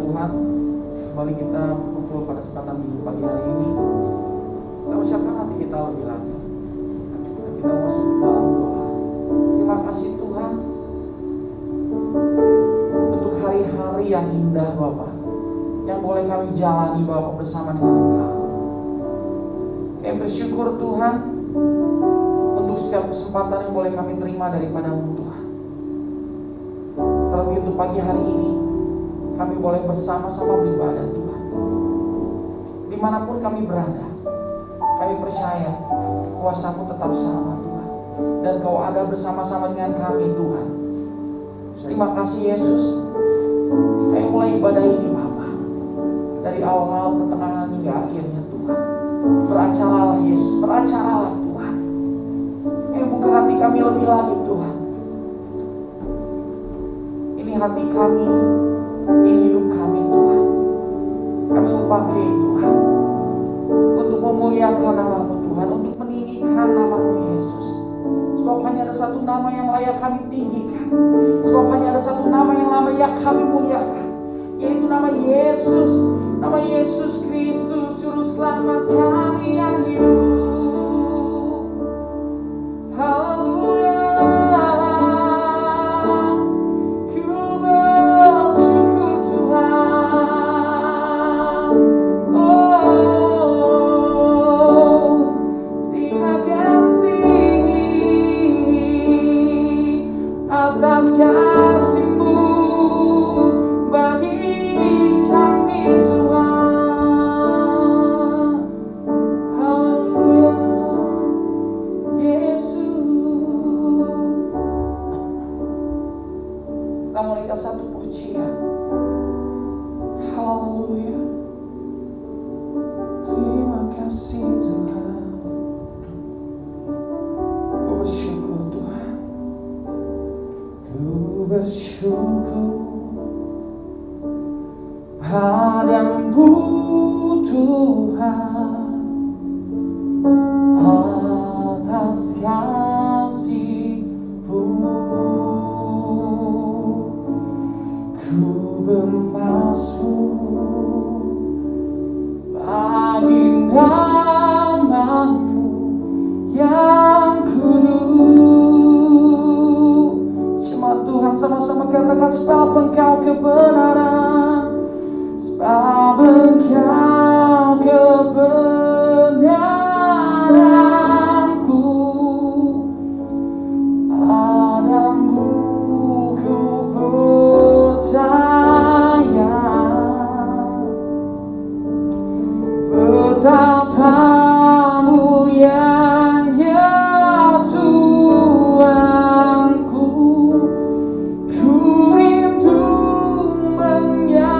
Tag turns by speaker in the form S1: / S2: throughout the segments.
S1: Tuhan, kembali kita kumpul pada kesempatan minggu pagi hari ini. Kita ucapkan hati kita lebih lagi, dan kita masuk dalam doa. Terima kasih Tuhan untuk hari-hari yang indah Bapa, yang boleh kami jalani Bapa bersama dengan Engkau. Kami bersyukur Tuhan untuk setiap kesempatan yang boleh kami terima daripada-Mu Tuhan. Terlebih untuk pagi hari ini, kami boleh bersama-sama beribadah Tuhan. Dimanapun kami berada, kami percaya kuasa-Mu tetap sama Tuhan, dan Kau ada bersama-sama dengan kami Tuhan. Terima kasih Yesus. Kami mulai ibadah ini Bapa, dari awal, pertengahan hingga akhirnya Tuhan. Beracaralah Yesus, beracaralah Tuhan. Kami buka hati kami lebih lagi Tuhan. Ini hati kami, ini hidup kami Tuhan. Kami mau pakai Tuhan untuk memuliakan nama-Mu Tuhan, untuk meninggikan nama-Mu Yesus. Sebab hanya ada satu nama yang layak kami tinggikan, sebab hanya ada satu nama yang layak kami muliakan, yaitu nama Yesus. Nama Yesus Kristus, Juru Selamat kami yang hidup. Haleluya. Ku bersyukur Tuhan. Oh, terima kasih atas kasih-Mu bagi kami Tuhan. Haleluya, Yesus. Kita mau lihat satu pujian. Haleluya. Terima kasih Tuhan. Ku bersyukur Tuhan. Ku bersyukur padamu Tuhan atas kasih-Mu. Ku bermasmur bagi nama-Mu yang kudus. Jemaat Tuhan sama-sama katakan, sebab Engkau kebenaran, sebab Engkau kebenaranku. Padamu ku percaya, betapa mulianya Tuhanku. Ku rindu menyatakan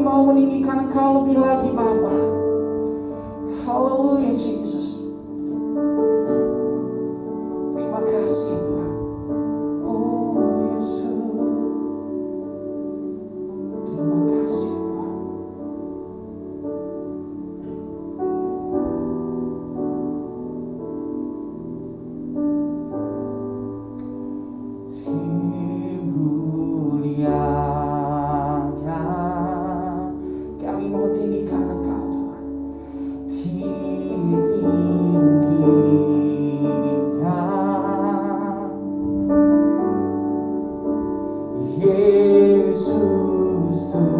S1: mau meninggikan Engkau lebih lagi Bapa. Haleluya Jesus. Terima kasih Tuhan. Oh Yesus. Terima kasih Tuhan. Kami mau tinggikan Engkau Tuhan. Yesus Tuhan,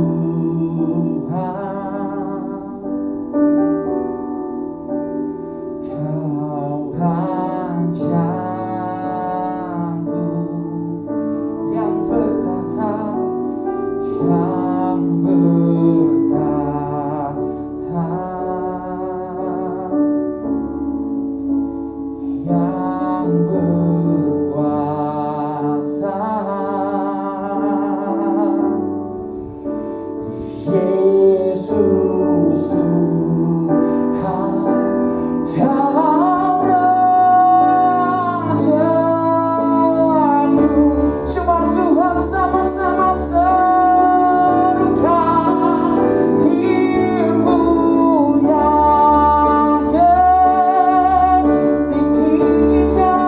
S1: Kau Rajaku yang bertata, yang bertata, yang berkuasa. Yesus Tuhan, Kau Rajaku. Coba Tuhan sama-sama serukan, dimuliakan, ditinggikan,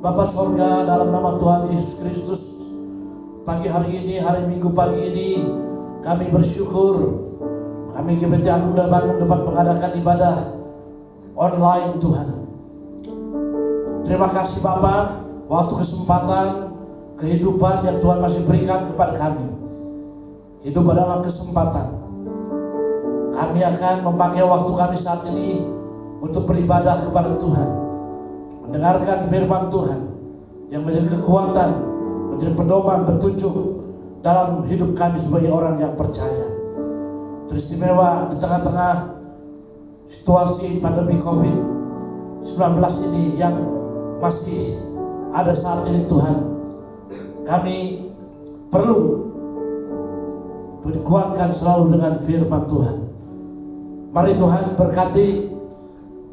S2: Bapa sorga, dalam nama Tuhan Yesus Kristus, pagi hari ini, hari Minggu pagi ini, kami bersyukur kami GBT Agung dan Bandung dapat mengadakan ibadah online Tuhan. Terima kasih Bapa, waktu kesempatan kehidupan yang Tuhan masih berikan kepada kami. Hidup adalah kesempatan. Kami akan memakai waktu kami saat ini untuk beribadah kepada Tuhan, mendengarkan firman Tuhan yang menjadi kekuatan, menjadi pedoman, petunjuk dalam hidup kami sebagai orang yang percaya. Teristimewa di tengah-tengah situasi pandemi COVID-19 ini yang masih ada saat ini Tuhan, kami perlu dikuatkan selalu dengan firman Tuhan. Mari Tuhan berkati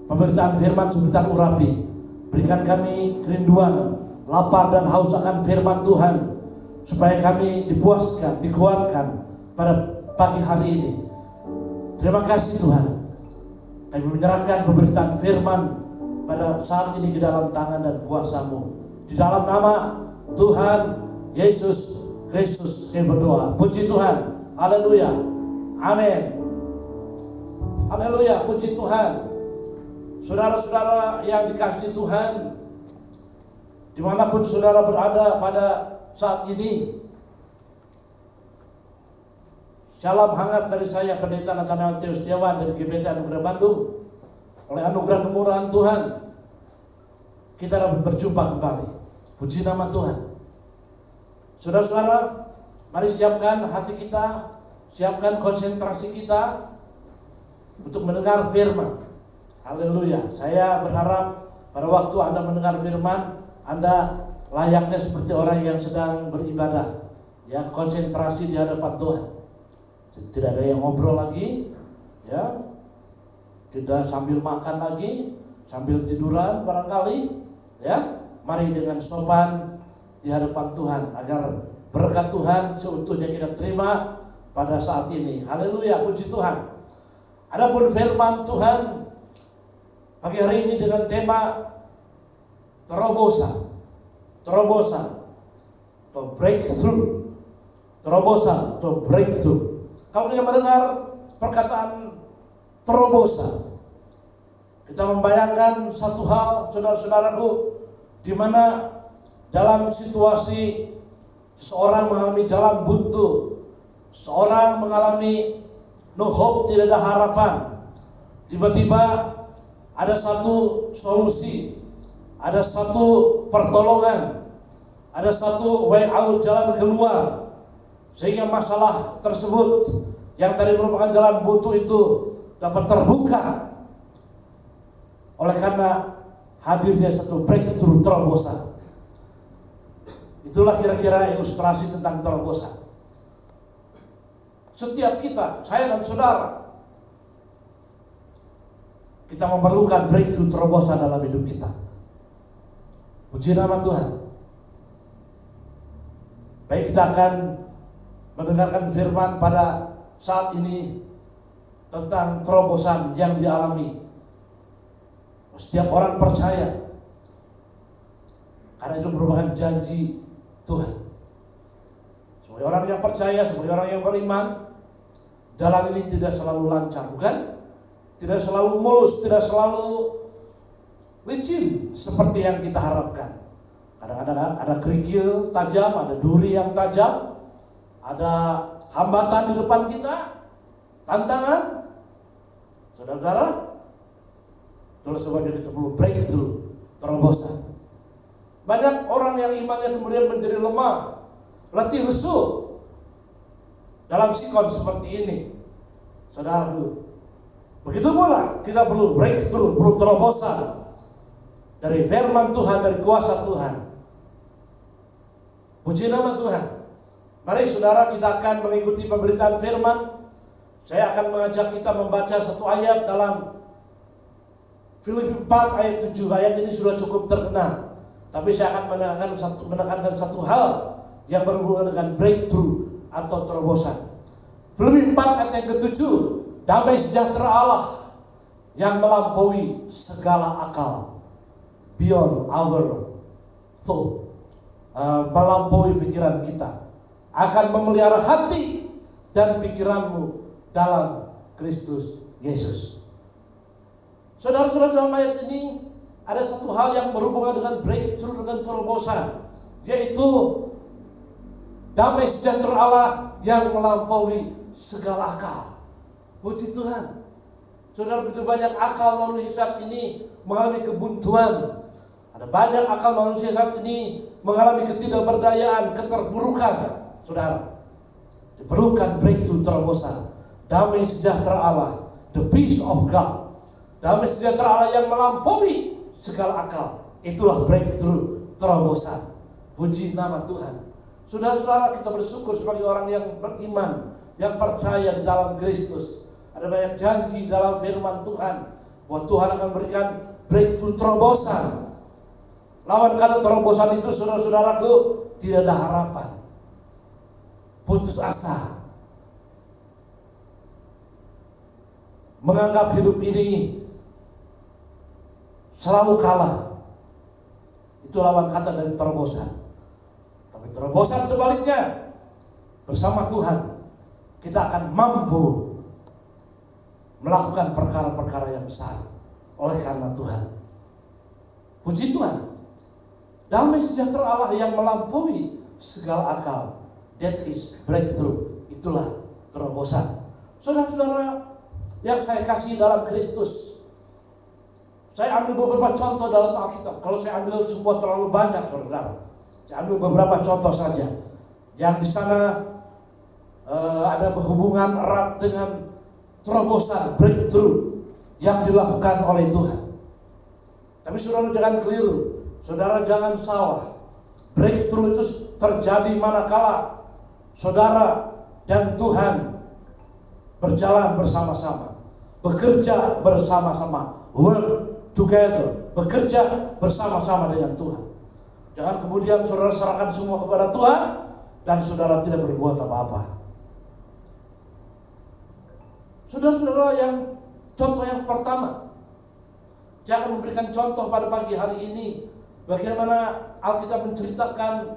S2: pemberitaan firman sebentar urapi. Berikan kami kerinduan, lapar dan haus akan firman Tuhan, supaya kami dipuaskan, dikuatkan pada pagi hari ini. Terima kasih Tuhan. Kami menyerahkan pemberitaan firman pada saat ini ke dalam tangan dan kuasa-Mu. Di dalam nama Tuhan Yesus Kristus kami berdoa. Puji Tuhan. Haleluya. Amin. Haleluya. Puji Tuhan. Saudara-saudara yang dikasihi Tuhan, dimanapun saudara berada pada saat ini, salam hangat dari saya, Pendeta Nathanael Theo Setiawan dari GBT Anugerah Bandung. Oleh anugerah kemurahan Tuhan, kita dapat berjumpa kembali. Puji nama Tuhan. Saudara-saudara, mari siapkan hati kita, siapkan konsentrasi kita untuk mendengar firman. Haleluya. Saya berharap pada waktu Anda mendengar firman, Anda layaknya seperti orang yang sedang beribadah, ya, konsentrasi di hadapan Tuhan. Tidak ada yang ngobrol lagi, ya, tidak sambil makan lagi, sambil tiduran barangkali, ya. Mari dengan sopan di hadapan Tuhan agar berkat Tuhan seutuhnya kita terima pada saat ini. Haleluya, puji Tuhan. Adapun firman Tuhan pagi hari ini dengan tema terobosan atau breakthrough. Terobosan atau breakthrough. Kalau kita mendengar perkataan terobosan, kita membayangkan satu hal, saudara-saudaraku, di mana dalam situasi seseorang mengalami jalan buntu, seseorang mengalami no hope, tidak ada harapan, tiba-tiba ada satu solusi, ada satu pertolongan, ada satu way out, jalan keluar, sehingga masalah tersebut yang tadi merupakan jalan buntu itu dapat terbuka oleh karena hadirnya satu breakthrough, terobosan. Itulah kira-kira ilustrasi tentang terobosan. Setiap kita, saya dan saudara, kita memerlukan breakthrough, terobosan dalam hidup kita. Puji nama Tuhan. Baik, kita akan mendengarkan firman pada saat ini tentang terobosan yang dialami setiap orang percaya, karena itu merupakan janji Tuhan. Sebagai orang yang percaya, sebagai orang yang beriman, jalan ini tidak selalu lancar, bukan? Tidak selalu mulus, tidak selalu licin seperti yang kita harapkan. Kadang-kadang ada kerikil tajam, ada duri yang tajam, ada hambatan di depan kita, tantangan. Saudara-saudara, itulah sebabnya kita perlu breakthrough, terobosan. Banyak orang yang imannya kemudian menjadi lemah, letih lesu dalam sikon seperti ini. Saudaraku, begitu pula kita perlu breakthrough, perlu terobosan dari firman Tuhan, dari kuasa Tuhan. Puji nama Tuhan. Mari saudara, kita akan mengikuti pemberitaan firman. Saya akan mengajak kita membaca satu ayat dalam Filipi 4 ayat 7. Ayat ini sudah cukup terkenal, tapi saya akan menekankan satu hal yang berhubungan dengan breakthrough atau terobosan. Filipi 4 ayat yang ke-7. Damai sejahtera Allah yang melampaui segala akal, beyond our thought, melampaui pikiran kita, akan memelihara hati dan pikiranmu dalam Kristus Yesus. Saudara-saudara, dalam ayat ini ada satu hal yang berhubungan dengan breakthrough, dengan terobosan, yaitu damai sejahtera Allah yang melampaui segala akal. Puji Tuhan. Saudara, begitu banyak akal manusia saat ini mengalami kebuntuan. Ada banyak akal manusia saat ini mengalami ketidakberdayaan, keterpurukan. Saudara, diperlukan breakthrough, terobosan. Damai sejahtera Allah, the peace of God. Damai sejahtera Allah yang melampaui segala akal. Itulah breakthrough, terobosan. Puji nama Tuhan. Saudara-saudara, kita bersyukur sebagai orang yang beriman, yang percaya di dalam Kristus. Ada banyak janji dalam firman Tuhan bahwa Tuhan akan berikan breakthrough, terobosan. Lawan kata terobosan itu, saudara-saudaraku, tidak ada harapan, putus asa. menganggap hidup ini selalu kalah. Itu lawan kata dari terobosan. Tapi terobosan sebaliknya, bersama Tuhan kita akan mampu melakukan perkara-perkara yang besar oleh karena Tuhan. Puji Tuhan, damai sejahtera Allah yang melampaui segala akal, that is breakthrough, itulah terobosan. Saudara-saudara yang saya kasih dalam Kristus, saya ambil beberapa contoh dalam Alkitab. Kalau saya ambil semua terlalu banyak, saudara, saya ambil beberapa contoh saja yang di sana ada berhubungan erat dengan terobosan, breakthrough yang dilakukan oleh Tuhan. Tapi saudara jangan keliru, saudara jangan salah. Breakthrough itu terjadi manakala saudara dan Tuhan berjalan bersama-sama, bekerja bersama-sama, work together, bekerja bersama-sama dengan Tuhan. Jangan kemudian saudara serahkan semua kepada Tuhan dan saudara tidak berbuat apa-apa. Saudara-saudara, yang contoh yang pertama, saya akan memberikan contoh pada pagi hari ini bagaimana Alkitab menceritakan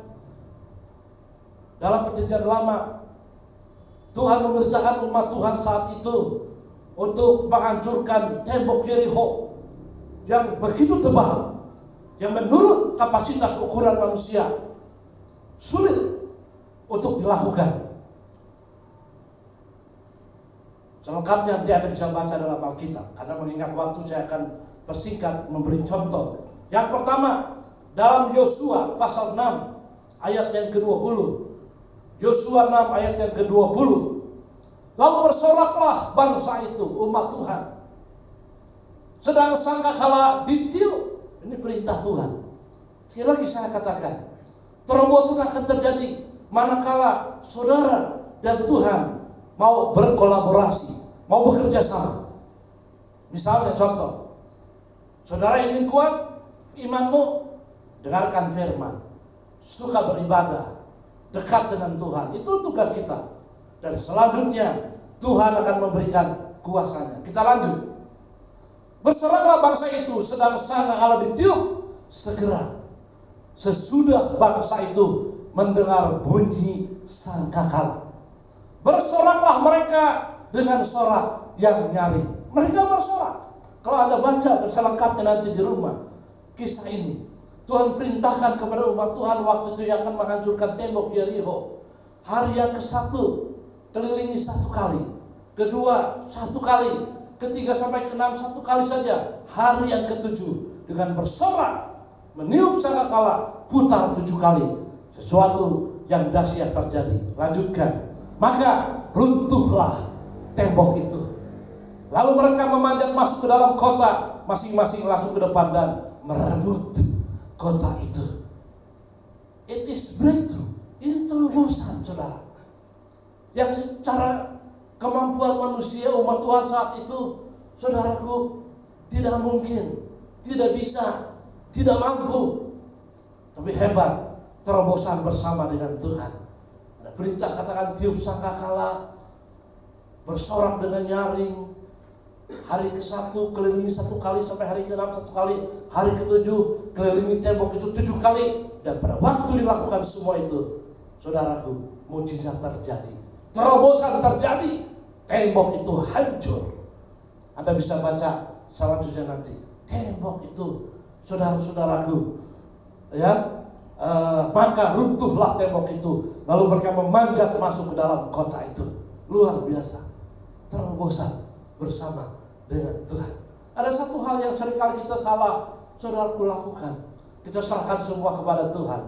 S2: dalam perjanjian lama Tuhan memerintahkan umat Tuhan saat itu untuk menghancurkan tembok Yerikho yang begitu tebal, yang menurut kapasitas ukuran manusia sulit untuk dilakukan. Selengkapnya nanti Anda bisa baca dalam Alkitab, karena mengingat waktu saya akan persingkat memberi contoh. Yang pertama, dalam Yosua pasal 6 ayat yang ke-20. Yosua 6 ayat yang ke-20. Lalu bersoraklah bangsa itu, umat Tuhan, sedang sangkakala ditiup. Ini perintah Tuhan. Sekali lagi saya katakan, terobosan akan terjadi manakala saudara dan Tuhan mau berkolaborasi, mau bekerja sama. Misalnya contoh, saudara ingin kuat imanmu, dengarkan firman, suka beribadah, dekat dengan Tuhan. Itu tugas kita. Dan selanjutnya Tuhan akan memberikan kuasanya. Kita lanjut. Bersoraklah bangsa itu sedang sangkakala ditiup, segera sesudah bangsa itu mendengar bunyi sangkakala, bersoraklah mereka dengan sorak yang nyaring. Mereka bersorak. Kalau Anda baca selengkapnya nanti di rumah kisah ini, Tuhan perintahkan kepada umat Tuhan waktu itu yang akan menghancurkan tembok Yerikho. Hari yang ke-1 kelilingi 1 kali, kedua 1 kali, ketiga sampai ke-6 1 kali saja. Hari yang ke-7 dengan bersorak meniup sangkakala putar 7 kali. Sesuatu yang dahsyat terjadi. Lanjutkan. Maka runtuhlah tembok itu. Lalu mereka memanjat masuk ke dalam kota, masing-masing langsung ke depan dan merebut kota itu. It is breakthrough. Ini terobosan, saudara. Yang secara kemampuan manusia umat Tuhan saat itu, saudaraku, tidak mungkin, tidak bisa, tidak mampu. Tapi hebat, terobosan bersama dengan Tuhan. Ada perintah katakan tiup sangkakala, bersorak dengan nyaring. Hari ke-1 kelilingi 1 kali sampai hari ke-6 1 kali. Hari ke-7 kelilingi tembok itu 7 kali. Dan pada waktu dilakukan semua itu, saudaraku, mujizat terjadi. Terobosan terjadi. Tembok itu hancur. Anda bisa baca selanjutnya nanti. Tembok itu, saudara-saudaraku, ya, maka runtuhlah tembok itu. Lalu mereka memanjat masuk ke dalam kota itu. Luar biasa. Terobosan bersama dengan Tuhan. Ada satu hal yang seringkali kita salah, saudaraku, lakukan. Kita serahkan semua kepada Tuhan.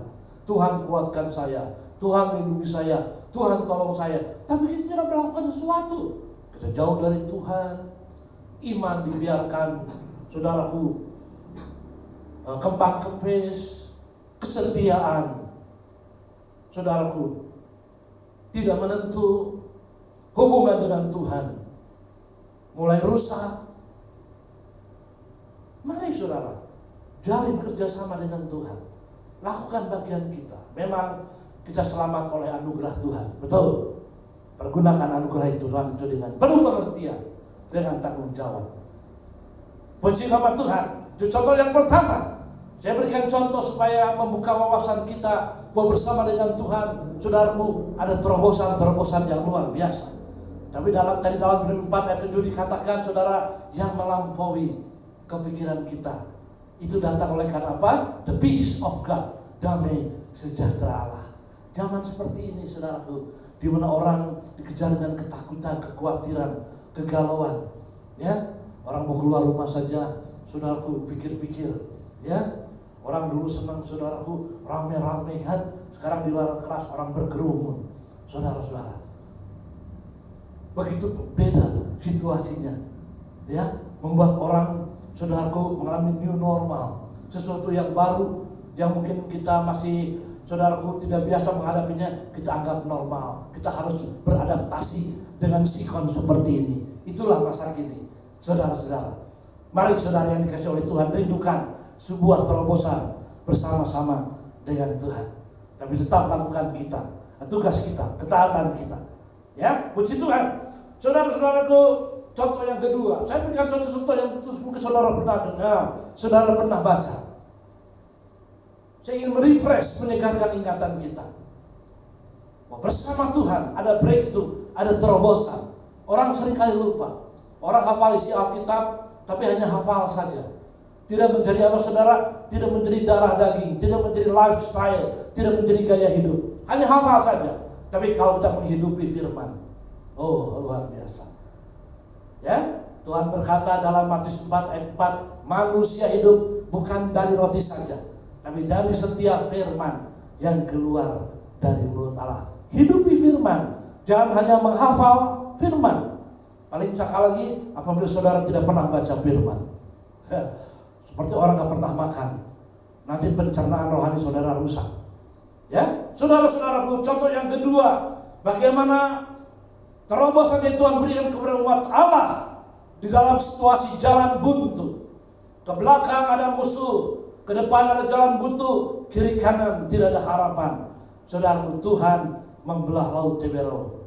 S2: Tuhan kuatkan saya, Tuhan lindungi saya, Tuhan tolong saya. Tapi kita tidak melakukan sesuatu. Kita jauh dari Tuhan. Iman dibiarkan, saudaraku, kembang kempis, kesetiaan, saudaraku, tidak menentu, hubungan dengan Tuhan mulai rusak. Mari saudara, jalin kerjasama dengan Tuhan. Lakukan bagian kita. Memang kita selamat oleh anugerah Tuhan, betul. Pergunakan anugerah itu dengan penuh pengertian. dengan tanggung jawab. Puji nama Tuhan. Itu contoh yang pertama. Saya berikan contoh supaya membuka wawasan kita bahwa bersama dengan Tuhan, saudaraku, ada terobosan-terobosan yang luar biasa. Tapi dalam Filipi 4 ayat 7 dikatakan, saudara, yang melampaui kepikiran kita itu datang oleh karena apa? The peace of God, damai sejahtera Allah. Zaman seperti ini, saudaraku, di mana orang dikejar dengan ketakutan, kekhawatiran, kegalauan, ya, orang mau keluar rumah saja, saudaraku, pikir-pikir, ya, orang dulu senang, saudaraku, rame-rame kan, sekarang di luar keras orang berkerumun, saudara-saudara. Begitu beda situasinya, ya, membuat orang, saudaraku, mengalami new normal, sesuatu yang baru yang mungkin kita masih, saudaraku, tidak biasa menghadapinya, kita anggap normal. Kita harus beradaptasi dengan sikon seperti ini. Itulah masa kini, saudara-saudara. Mari saudara yang dikasih oleh Tuhan, rindukan sebuah terobosan bersama-sama dengan Tuhan. Tapi tetap lakukan kita, tugas kita, ketaatan kita. Ya, puji Tuhan. Saudara-saudaraku, contoh yang kedua, saya berikan contoh-contoh yang terus mungkin saudara pernah dengar, saudara pernah baca. Saya ingin merefresh, menyegarkan ingatan kita. Bersama Tuhan ada breakthrough, ada terobosan. Orang seringkali lupa. Orang hafal isi Alkitab, tapi hanya hafal saja. Tidak menjadi apa, saudara? Tidak menjadi darah daging, tidak menjadi lifestyle, tidak menjadi gaya hidup. Hanya hafal saja. Tapi kalau kita menghidupi firman, oh, luar biasa. Ya, Tuhan berkata dalam Matius 4 ayat 4, manusia hidup bukan dari roti saja, tapi dari setiap firman yang keluar dari mulut Allah. Hidupi firman, jangan hanya menghafal firman. Paling sekali lagi apabila saudara tidak pernah baca firman, seperti orang gak pernah makan, nanti pencernaan rohani saudara rusak. Ya, saudara-saudaraku, contoh yang kedua, bagaimana terobosan yang Tuhan berikan kepada umat Allah di dalam situasi jalan buntu. Ke belakang ada musuh, ke depan ada jalan buntu, kiri kanan tidak ada harapan. Saudaraku, Tuhan membelah laut Tiberias.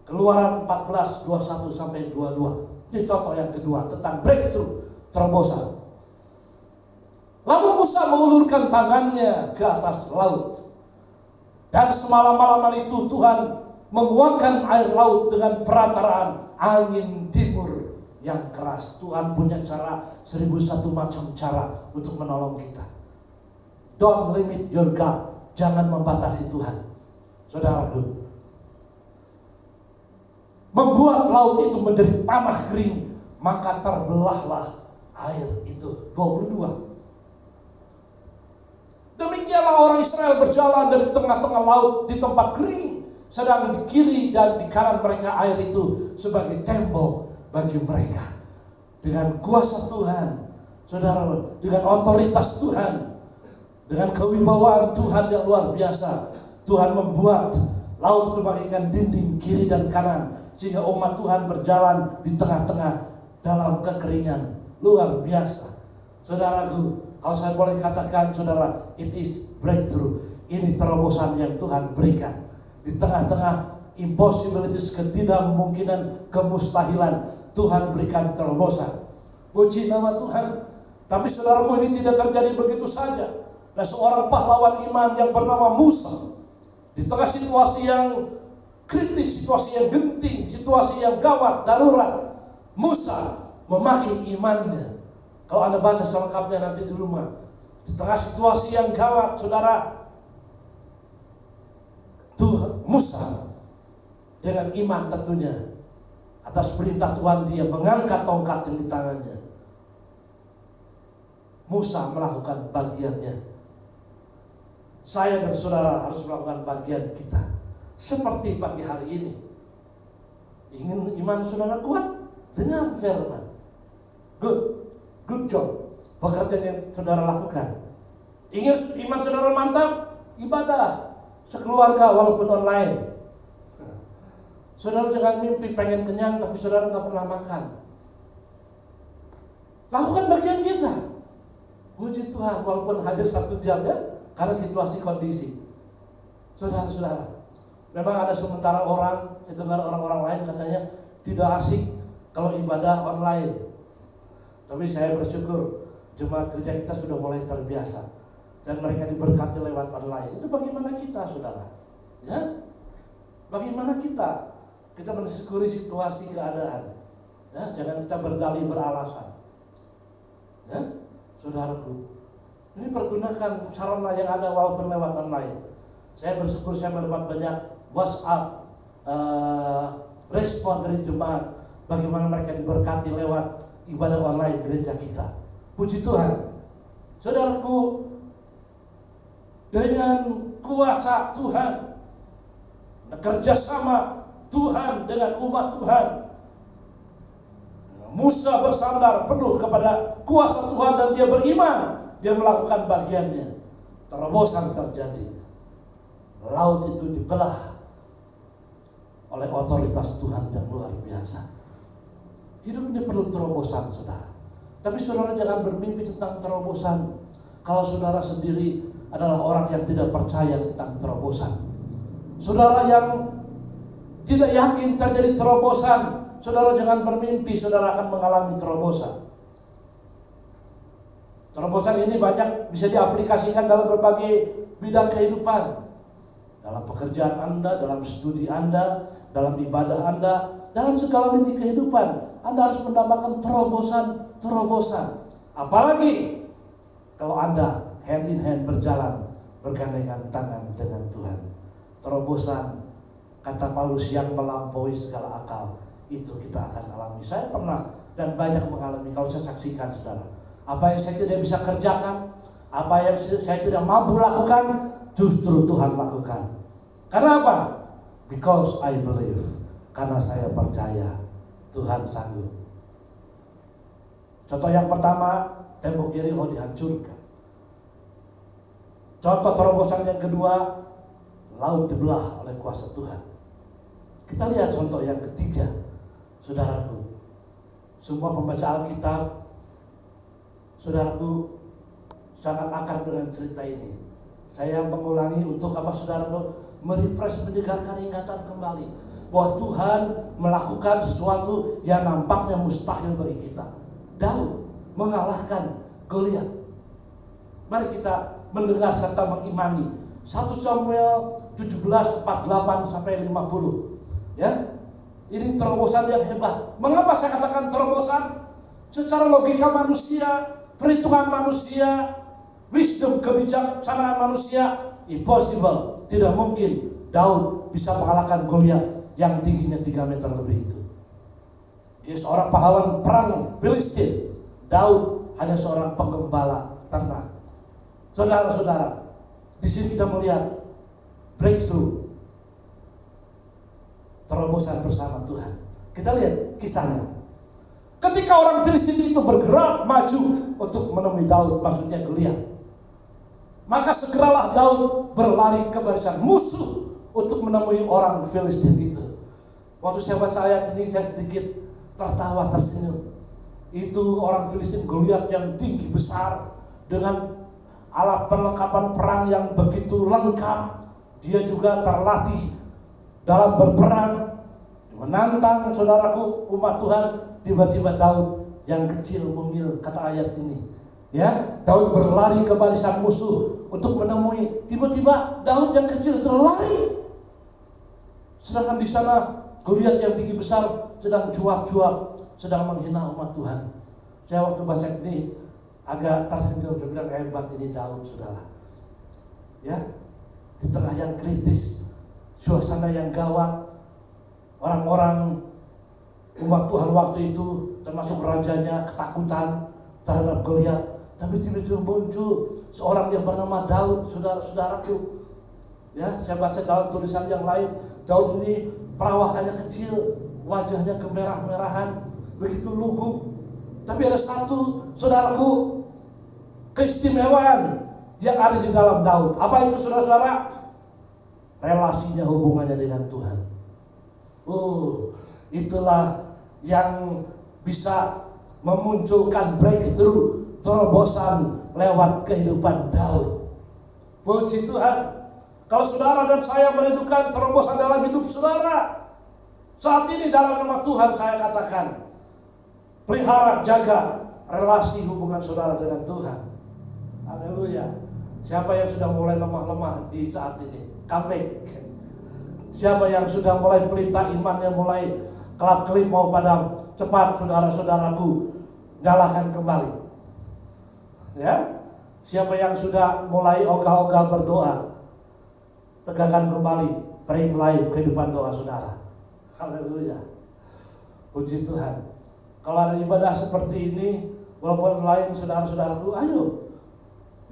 S2: Keluaran 14, 21 sampai 22. Ini contoh yang kedua tentang breakthrough, terobosan. Lalu Musa mengulurkan tangannya ke atas laut. Dan semalam-malaman itu Tuhan menguatkan air laut dengan perantaraan angin timur yang keras. Tuhan punya cara, 1001 macam cara untuk menolong kita. Don't limit your God. Jangan membatasi Tuhan. Saudaraku, membuat laut itu menjadi tanah kering, maka terbelahlah air itu. 22. Demikianlah orang Israel berjalan dari tengah-tengah laut di tempat kering, sedang di kiri dan di kanan mereka air itu sebagai tembok bagi mereka. Dengan kuasa Tuhan, saudara, dengan otoritas Tuhan, dengan kewibawaan Tuhan yang luar biasa, Tuhan membuat laut membagaikan dinding kiri dan kanan, sehingga umat Tuhan berjalan di tengah-tengah dalam kekeringan. Luar biasa. Saudaraku, kalau saya boleh katakan, saudara, it is breakthrough. Ini terobosan yang Tuhan berikan. Di tengah-tengah impossibilities, ketidakmungkinan, kemustahilan, Tuhan berikan terobosan. Puji nama Tuhan. Tapi saudaraku, ini tidak terjadi begitu saja. Nah, seorang pahlawan iman yang bernama Musa, di tengah situasi yang kritis, situasi yang genting, situasi yang gawat, darurat, Musa memakai imannya. Kalau Anda baca selengkapnya nanti di rumah. Di tengah situasi yang gawat, saudara, Musa dengan iman tentunya, atas perintah Tuhan dia mengangkat tongkat yang di tangannya. Musa melakukan bagiannya. Saya dan saudara harus melakukan bagian kita. Seperti pagi hari ini. Ingin iman saudara kuat? Dengan firman. Good job. Pekerjaan yang saudara lakukan. Ingin iman saudara mantap? Ibadah. Sekeluarga walaupun online. Saudara jangan mimpi pengen kenyang tapi saudara gak pernah makan. Lakukan bagian kita. Puji Tuhan walaupun hadir 1 jam ya. Karena situasi kondisi. Saudara-saudara, memang ada sementara orang, dengar orang-orang lain katanya tidak asik kalau ibadah online. Tapi saya bersyukur jemaat gereja kita sudah mulai terbiasa dan mereka diberkati lewat online. Itu bagaimana kita, saudara? Ya, bagaimana kita mensyukuri situasi keadaan. Ya, jangan kita berdalih beralasan. Ya, saudaraku, ini pergunakan sarana yang ada walaupun lewat online. Saya bersyukur saya mendapat banyak WhatsApp respon dari jemaat bagaimana mereka diberkati lewat ibadah online gereja kita. Puji Tuhan. Saudaraku, dengan kuasa Tuhan, kerjasama Tuhan dengan umat Tuhan, Musa bersandar penuh kepada kuasa Tuhan dan dia beriman. Dia melakukan bagiannya. Terobosan terjadi. Laut itu dibelah oleh otoritas Tuhan yang luar biasa. Hidup ini perlu terobosan, saudara. Tapi saudara jangan bermimpi tentang terobosan kalau saudara sendiri adalah orang yang tidak percaya tentang terobosan. Saudara yang tidak yakin terjadi terobosan, saudara jangan bermimpi saudara akan mengalami terobosan. Terobosan ini banyak bisa diaplikasikan dalam berbagai bidang kehidupan. Dalam pekerjaan Anda, dalam studi Anda, dalam ibadah Anda, dalam segala lini kehidupan. Anda harus mendapatkan terobosan. Apalagi kalau Anda hand in hand berjalan, bergandengan tangan dengan Tuhan. Terobosan, kata Paulus, yang melampaui segala akal, itu kita akan alami. Saya pernah dan banyak mengalami, kalau saya saksikan, saudara. Apa yang saya tidak bisa kerjakan, apa yang saya tidak mampu lakukan, justru Tuhan lakukan. Karena apa? Because I believe. Karena saya percaya Tuhan sanggup. Contoh yang pertama, tembok Yerikho dihancurkan. Contoh terobosan yang kedua, laut dibelah oleh kuasa Tuhan. Kita lihat contoh yang ketiga, saudaraku. Semua pembaca Alkitab, saudaraku, sangat akrab dengan cerita ini. Saya mengulangi untuk apa, saudaraku? Merefresh, menyegarkan ingatan kembali bahwa Tuhan melakukan sesuatu yang nampaknya mustahil bagi kita. Daud mengalahkan Goliat. Mari kita mendengar serta mengimani 1 Samuel 17:48-50. Ya, ini terobosan yang hebat. Mengapa saya katakan terobosan? Secara logika manusia, perhitungan manusia, wisdom, kebijaksanaan manusia, impossible. Tidak mungkin Daud bisa mengalahkan Goliat yang tingginya 3 meter lebih itu. Dia seorang pahlawan perang Filistin. Daud hanya seorang penggembala ternak. Saudara-saudara, di sini kita melihat breakthrough, terobosan bersama Tuhan. Kita lihat kisahnya. Ketika orang Filistin itu bergerak maju untuk menemui Daud, maksudnya Goliat, maka segeralah Daud berlari ke barisan musuh untuk menemui orang Filistin itu. Waktu saya baca ayat ini, saya sedikit tertawa, tersenyum. Itu orang Filistin, Goliat yang tinggi besar dengan alat perlengkapan perang yang begitu lengkap. Dia juga terlatih dalam berperang, menantang, saudaraku, umat Tuhan. Tiba-tiba Daud yang kecil mungil, kata ayat ini. Ya, Daud berlari ke barisan musuh untuk menemui. Tiba-tiba Daud yang kecil terlari. Sedangkan di sana Goliat yang tinggi besar sedang cuap-cuap, sedang menghina umat Tuhan. Saya waktu baca ini agak tersentuh. Saya bilang, hebat ini Daud, saudara. Ya, di tengah yang kritis, suasana yang gawat, orang-orang umat Tuhan waktu itu, termasuk rajanya, ketakutan terhadap Goliat. Tapi tiba-tiba muncul seorang yang bernama Daud, saudara-saudaraku. Ya, saya baca dalam tulisan yang lain, Daud ini perawakannya kecil, wajahnya kemerah-merahan, begitu lugu. Tapi ada satu, saudaraku, keistimewaan yang ada di dalam Daud. Apa itu, saudara-saudara? Relasinya, hubungannya dengan Tuhan. Itulah yang bisa memunculkan breakthrough, terobosan lewat kehidupan Daud. Puji Tuhan. Kalau saudara dan saya merindukan terobosan dalam hidup saudara, saat ini dalam nama Tuhan saya katakan, pelihara, jaga relasi hubungan saudara dengan Tuhan. Haleluya. Siapa yang sudah mulai lemah-lemah di saat ini? Comeback. Siapa yang sudah mulai pelita imannya, mulai kelap-kelip mau padam, cepat saudara-saudaraku, nyalakan kembali. Ya. Siapa yang sudah mulai ogah-ogah berdoa, tegakkan kembali praying life kehidupan doa saudara. Haleluya. Puji Tuhan. Kalau ada ibadah seperti ini, walaupun lain saudara-saudaraku, ayo.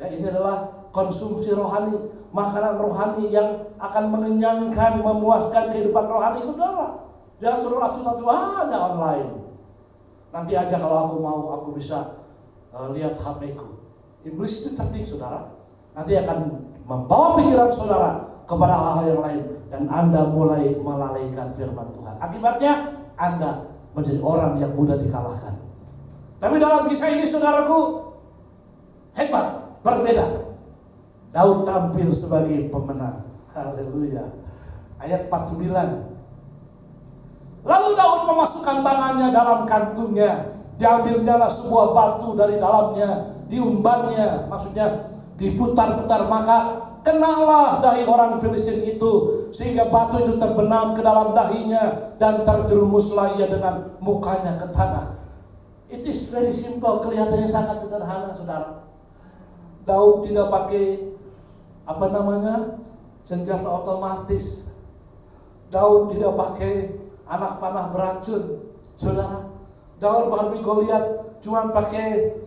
S2: Ya, ini adalah konsumsi rohani, makanan rohani yang akan mengenyangkan, memuaskan kehidupan rohani saudara. Jangan suruh acu-acu hanya online. Nanti aja kalau aku mau, aku bisa lihat HP-ku. Iblis itu cerdik saudara. Nanti akan membawa pikiran saudara kepada hal-hal yang lain, dan Anda mulai melalaikan firman Tuhan. Akibatnya Anda menjadi orang yang mudah dikalahkan. Tapi dalam kisah ini saudaraku, hebat, berbeda. Daud tampil sebagai pemenang. Haleluya. Ayat 49. Lalu Daud memasukkan tangannya dalam kantungnya, diambilnyalah sebuah batu dari dalamnya, diumbannya, maksudnya diputar-putar, maka kenalah dahi orang Filistin itu, sehingga batu itu terbenam ke dalam dahinya dan terjerumuslah ia dengan mukanya ke tanah. It is very simple, kelihatannya sangat sederhana saudara. Daud tidak pakai senjata otomatis. Daud tidak pakai anak panah beracun, saudara. Daud menghadapi Goliat cuma pakai,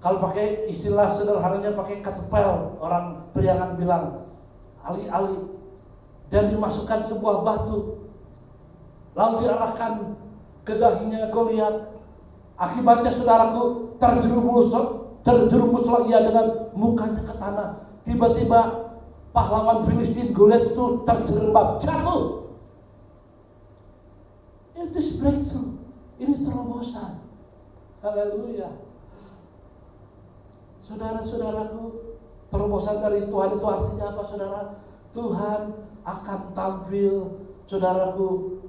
S2: kalau pakai istilah sederhananya pakai ketepel, orang Priangan bilang ali-ali, dan dimasukkan sebuah batu, lalu diarahkan ke dahinya Goliat. Akibatnya saudaraku, terjerumuslah ia dengan mukanya ke tanah. Tiba-tiba pahlawan Filistin Goliat itu terjerembab, jatuh. It is breakthrough. Ini terobosan. Haleluya. Saudara-saudaraku, terobosan dari Tuhan itu artinya apa saudara? Tuhan akan tampil, saudaraku,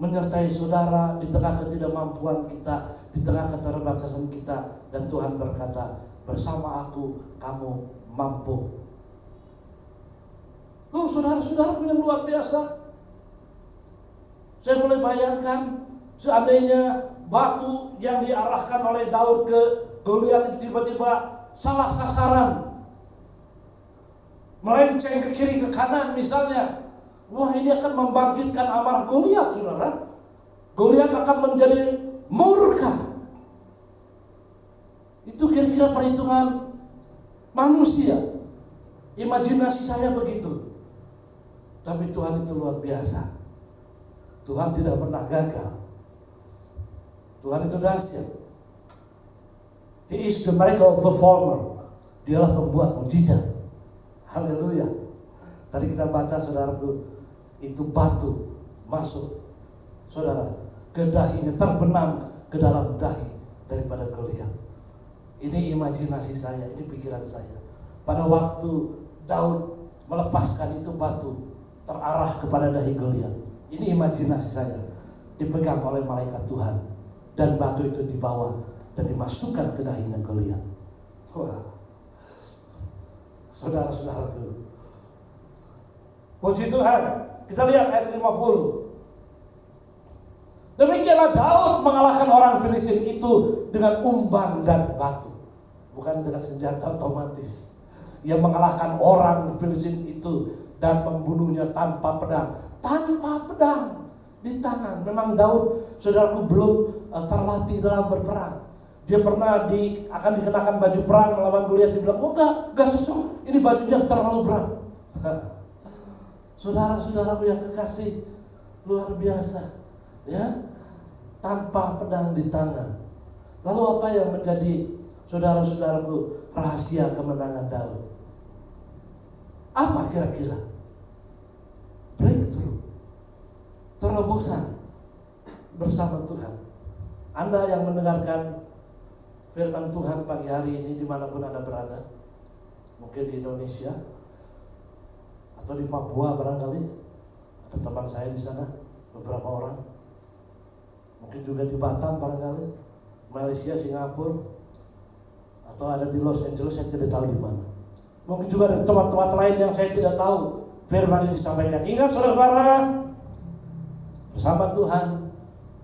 S2: menyertai saudara di tengah ketidakmampuan kita, di tengah keterbatasan kita, dan Tuhan berkata, bersama aku kamu mampu. Oh saudara-saudaraku yang luar biasa. Saya mulai bayangkan, seandainya batu yang diarahkan oleh Daud ke Goliat itu tiba-tiba salah sasaran, melenceng ke kiri ke kanan misalnya, wah ini akan membangkitkan amarah Goliat saudara. Goliat akan menjadi murka. Itu kira-kira perhitungan manusia, imajinasi saya begitu. Tapi Tuhan itu luar biasa. Tuhan tidak pernah gagal. Tuhan itu dahsyat. He is the miracle performer. Dialah pembuat mujizat. Haleluya. Tadi kita baca saudaraku, itu batu masuk saudara ke dahinya, terbenam ke dalam dahi daripada Goliat. Ini imajinasi saya, ini pikiran saya. Pada waktu Daud melepaskan itu batu terarah kepada dahi Goliat. Ini imajinasi saya, dipegang oleh malaikat Tuhan, dan batu itu dibawa dan dimasukkan ke dahinya Goliat. Wah, saudara-saudaraku, puji Tuhan. Kita lihat ayat 50. Demikianlah Daud mengalahkan orang Filistin itu dengan umban dan batu, bukan dengan senjata otomatis. Ia mengalahkan orang Filistin itu dan membunuhnya tanpa pedang. Tanpa pedang di tangan. Memang Daud, saudaraku, belum terlatih dalam berperang. Dia pernah akan dikenakan baju perang melawan Goliat. Dia bilang, oh enggak cocok, ini bajunya terlalu berat. Saudara-saudaraku yang kekasih, luar biasa, ya, tanpa pedang di tangan. Lalu apa yang menjadi, saudara-saudaraku, rahasia kemenangan Daud? Apa kira-kira? Breakthrough, terobosan bersama Tuhan. Anda yang mendengarkan firman Tuhan pagi hari ini dimanapun Anda berada, mungkin di Indonesia atau di Papua barangkali, ada teman saya di sana, beberapa orang, mungkin juga di Batam barangkali, Malaysia, Singapura, atau ada di Los Angeles, saya tidak tahu di mana. Mungkin juga ada tempat-tempat lain yang saya tidak tahu firman ini disampaikan. Ingat saudara-saudara, bersama Tuhan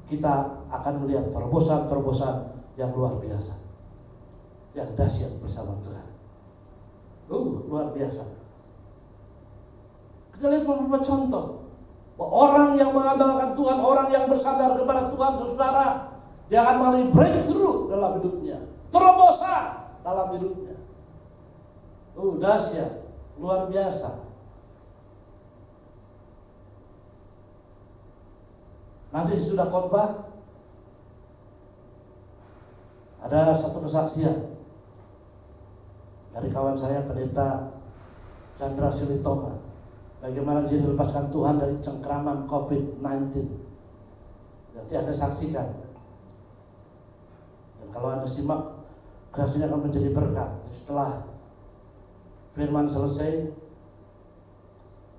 S2: kita akan melihat terobosan-terobosan yang luar biasa, yang dahsyat bersama Tuhan. Luar biasa. Kita lihat beberapa contoh bahwa orang yang mengandalkan Tuhan, orang yang bersandar kepada Tuhan, saudara, dia akan mengalami breakthrough dalam hidupnya, terobosan dalam hidupnya. Dahsyat, luar biasa. Nanti sudah khotbah, ada satu kesaksian dari kawan saya, Pendeta Chandra Silitoma, bagaimana dia dilepaskan Tuhan dari cengkraman COVID-19. Nanti Anda saksikan, dan kalau Anda simak, kesaksiannya akan menjadi berkat. Setelah firman selesai,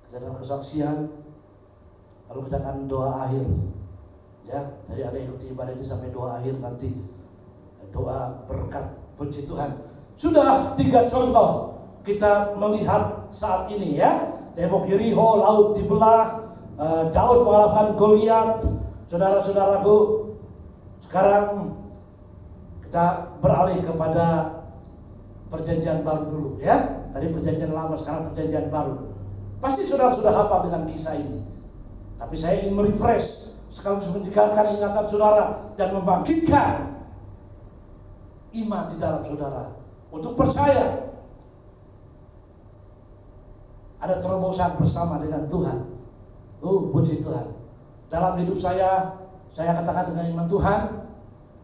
S2: kita akan kesaksian, lalu kita akan doa akhir. Ya, dari Anda ikuti ibadah ini sampai doa akhir nanti, doa berkat, puji Tuhan. Sudah 3 contoh kita melihat saat ini ya. Tembok Yeriho, laut dibelah, Daud mengalahkan Goliat. Saudara-saudaraku, sekarang kita beralih kepada perjanjian baru dulu ya. Tadi perjanjian lama, sekarang perjanjian baru. Pasti saudara sudah hafal dengan kisah ini. Tapi saya ingin merefresh, sekaligus meningkatkan ingatan saudara dan membangkitkan iman di dalam saudara untuk percaya ada terobosan bersama dengan Tuhan. Puji Tuhan. Dalam hidup saya katakan dengan iman Tuhan,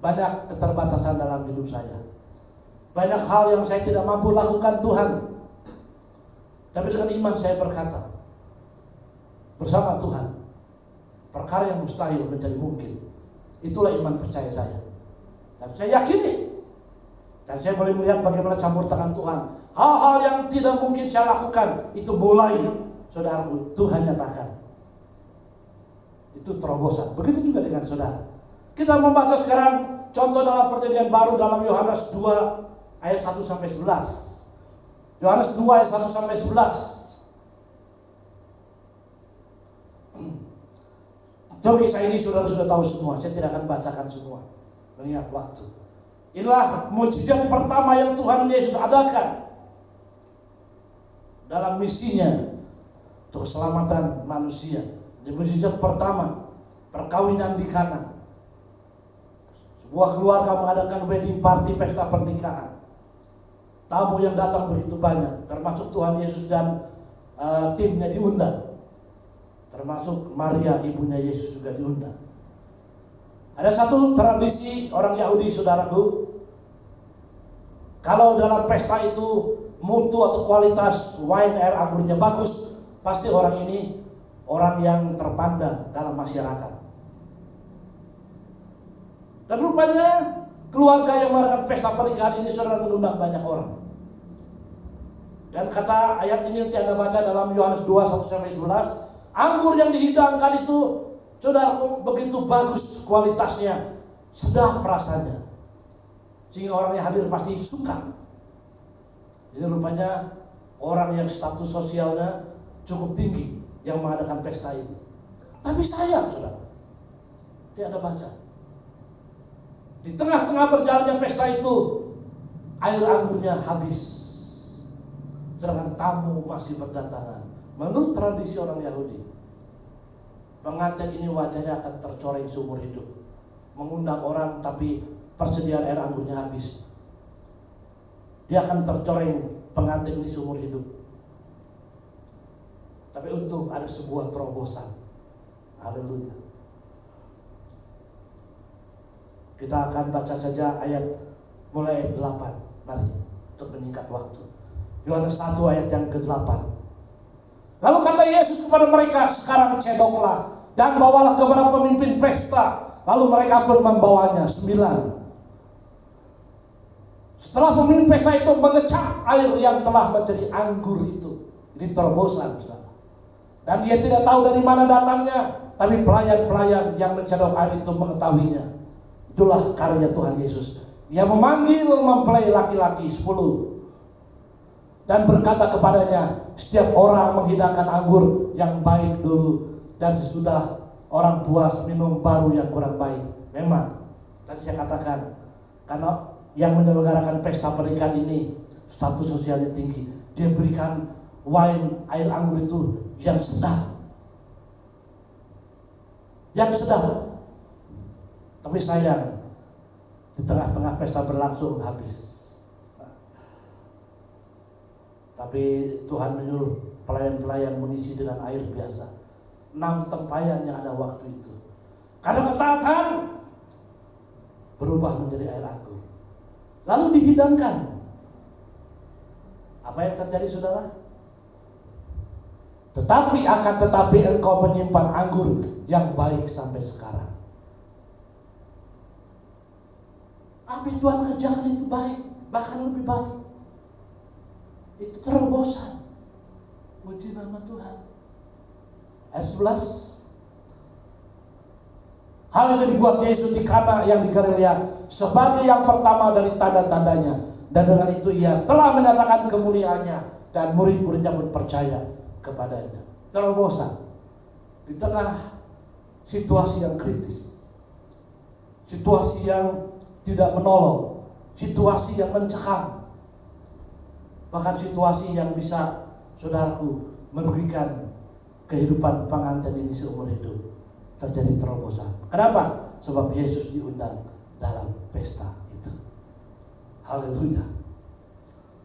S2: banyak keterbatasan dalam hidup saya. Banyak hal yang saya tidak mampu lakukan Tuhan. Tapi dengan iman saya berkata, bersama Tuhan, perkara yang mustahil menjadi mungkin. Itulah iman percaya saya. Dan saya yakini, dan saya boleh melihat bagaimana campur tangan Tuhan. Hal-hal yang tidak mungkin saya lakukan, itu mulai, saudaraku, Tuhan nyatakan. Itu terobosan. Begitu juga dengan saudara. Kita membaca sekarang contoh dalam perjanjian baru dalam Yohanes 2 ayat 1 sampai 11. Yohanes 2 ayat 1 sampai 11. Jauh kisah ini saudara sudah tahu semua. Saya tidak akan bacakan semua, mengingat waktu. Inilah mukjizat pertama yang Tuhan Yesus adakan dalam misinya untuk keselamatan manusia. Ini mukjizat pertama, perkawinan di Kana. Sebuah keluarga mengadakan wedding party, pesta pernikahan. Tamu yang datang begitu banyak, termasuk Tuhan Yesus dan timnya diundang. Termasuk Maria, ibunya Yesus juga diundang. Ada satu tradisi orang Yahudi, saudaraku. Kalau dalam pesta itu mutu atau kualitas wine air anggurnya bagus, pasti orang ini orang yang terpandang dalam masyarakat. Dan rupanya keluarga yang mengadakan pesta pernikahan ini saudara mengundang banyak orang. Dan kata ayat ini nanti Anda baca dalam Yohanes 2 1 sampai 11, anggur yang dihidangkan itu saudara begitu bagus kualitasnya, sedap rasanya, sehingga orang yang hadir pasti suka. Ini rupanya orang yang status sosialnya cukup tinggi yang mengadakan pesta ini. Tapi sayang saudara, tidak ada baca. Di tengah-tengah berjalannya pesta itu, air anggurnya habis, sedangkan tamu masih berdatangan. Menurut tradisi orang Yahudi, pengantin ini wajahnya akan tercoreng seumur hidup. Mengundang orang tapi persediaan air anggurnya habis. Dia akan tercoreng pengantin ini seumur hidup. Tapi untung ada sebuah terobosan. Haleluya. Kita akan baca saja ayat mulai ayat 8. Mari untuk meningkat waktu. Yohanes 1 ayat yang ke-8. Lalu kata Yesus kepada mereka, sekarang cedoklah dan bawalah kepada pemimpin pesta. Lalu mereka pun membawanya. 9. Setelah pemimpin pesta itu mengecap air yang telah menjadi anggur itu. Ini terobosan. Dan dia tidak tahu dari mana datangnya, tapi pelayan-pelayan yang mencedok air itu mengetahuinya. Itulah karya Tuhan Yesus. Ia memanggil mempelai laki-laki 10 dan berkata kepadanya, setiap orang menghidangkan anggur yang baik dulu, dan sesudah orang puas minum baru yang kurang baik. Memang tadi saya katakan, karena yang menyelenggarakan pesta pernikahan ini status sosialnya tinggi, dia berikan wine air anggur itu yang sedap, tapi sayang di tengah-tengah pesta berlangsung habis. Tapi Tuhan menyuruh pelayan-pelayan mengisi dengan air biasa. 6 tempayan yang ada waktu itu. Karena ketaatan berubah menjadi air anggur. Lalu dihidangkan. Apa yang terjadi, saudara? Tetapi engkau menyimpan anggur yang baik sampai sekarang. Apa yang Tuhan kerjakan itu baik, bahkan lebih baik. Itu terobosan. Puji nama Tuhan. Ayat 11. Hal itu dibuat Yesus di Kana yang di Galilea sebagai yang pertama dari tanda-tandanya, dan dengan itu ia telah menyatakan kemuliaannya, dan murid-muridnya pun percaya kepadanya. Terobosan di tengah situasi yang kritis, situasi yang tidak menolong, situasi yang mencekam, bahkan situasi yang bisa, saudaraku, merugikan kehidupan pengantin ini seumur hidup. Terjadi terobosan. Kenapa? Sebab Yesus diundang dalam pesta itu. Haleluya.